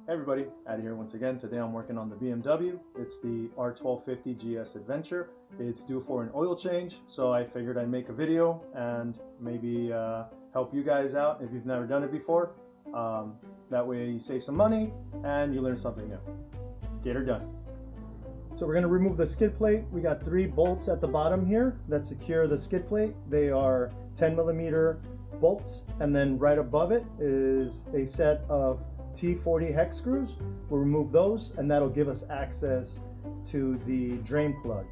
Hey everybody, Addy here once again. Today I'm working on the BMW. It's the R1250 GS Adventure. It's due for an oil change, so I figured I'd make a video and maybe help you guys out if you've never done it before. That way you save some money and you learn something new. Let's get her done. So we're going to remove the skid plate. We got 3 bolts at the bottom here that secure the skid plate. They are 10mm bolts, and then right above it is a set of T40 hex screws. We'll remove those and that'll give us access to the drain plug.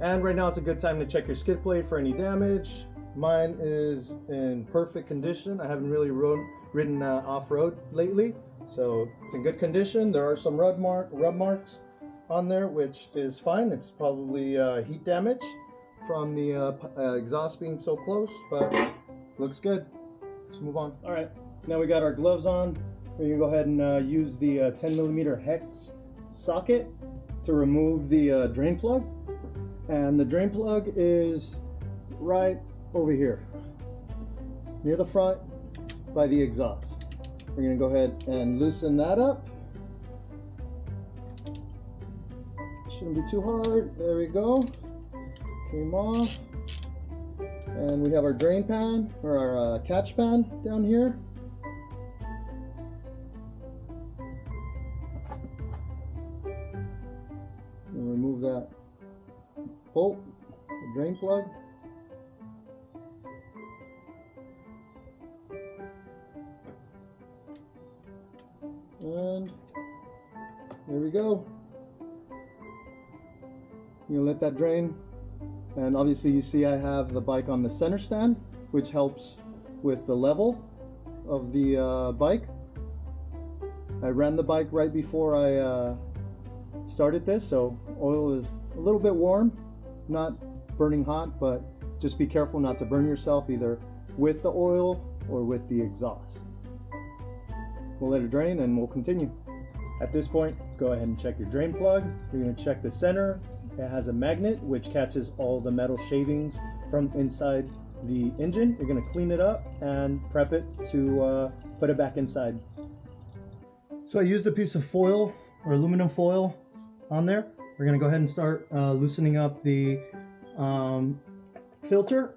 And right now it's a good time to check your skid plate for any damage. Mine is in perfect condition. I haven't really ridden off-road lately, so it's in good condition. There are some rub marks on there, which is fine. It's probably heat damage from the exhaust being so close, but looks good. Let's move on. All right, now we got our gloves on. We're gonna go ahead and use the 10mm hex socket to remove the drain plug. And the drain plug is right over here, near the front by the exhaust. We're gonna go ahead and loosen that up. Shouldn't be too hard. There we go. Came off. And we have our drain pan, or our catch pan down here. And remove that bolt, the drain plug. And there we go. You're gonna let that drain, and obviously you see I have the bike on the center stand, which helps with the level of the bike. I ran the bike right before I started this, so oil is a little bit warm, not burning hot, but just be careful not to burn yourself either with the oil or with the exhaust. We'll let it drain and we'll continue. At this point, go ahead and check your drain plug. You're going to check the center. It has a magnet which catches all the metal shavings from inside the engine. You're going to clean it up and prep it to put it back inside. So I used a piece of foil or aluminum foil on there. We're going to go ahead and start loosening up the filter.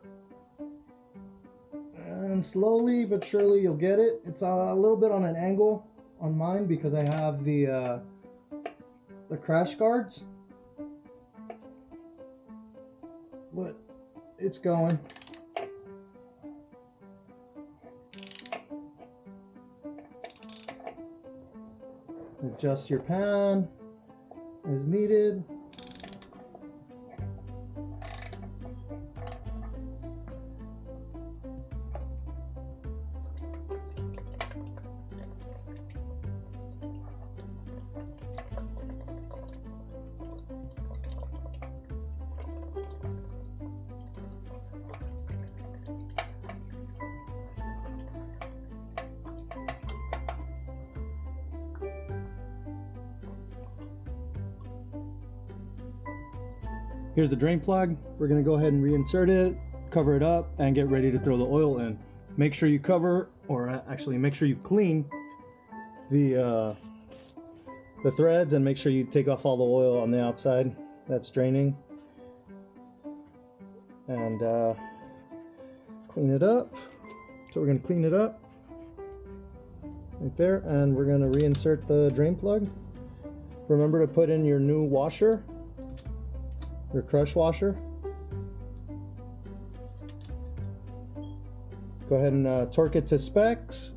And slowly but surely you'll get it. It's a little bit on an angle on mine because I have the crash guards. But it's going. Adjust your pan as needed. Here's the drain plug. We're gonna go ahead and reinsert it, cover it up, and get ready to throw the oil in. Make sure you cover, or actually make sure you clean the threads, and make sure you take off all the oil on the outside that's draining. And clean it up. So we're gonna clean it up right there, and we're gonna reinsert the drain plug. Remember to put in your new washer, your crush washer. Go ahead and torque it to specs.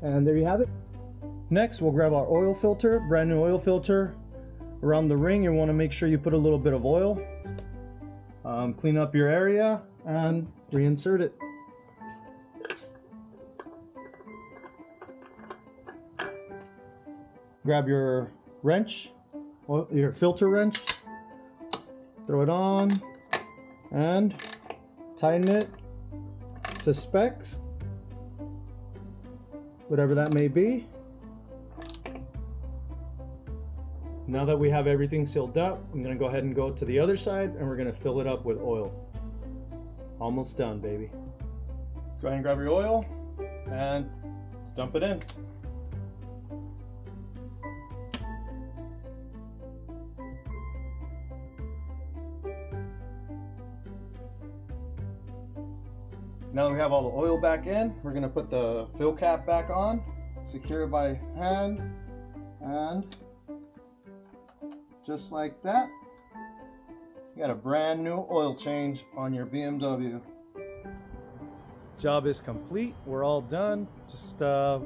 And there you have it. Next, we'll grab our oil filter, brand new oil filter. Around the ring, you want to make sure you put a little bit of oil. Clean up your area and reinsert it. Grab your wrench, your filter wrench, throw it on, and tighten it to specs, whatever that may be. Now that we have everything sealed up, I'm going to go ahead and go to the other side and we're going to fill it up with oil. Almost done, baby. Go ahead and grab your oil and dump it in. Now that we have all the oil back in, we're going to put the fill cap back on, secure it by hand, and just like that, you got a brand new oil change on your BMW. Job is complete. We're all done. Just got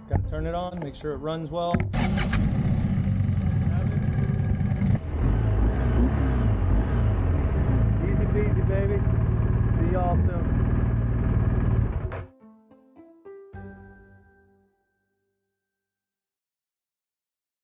to turn it on, make sure it runs well. Easy peasy, baby. See y'all soon.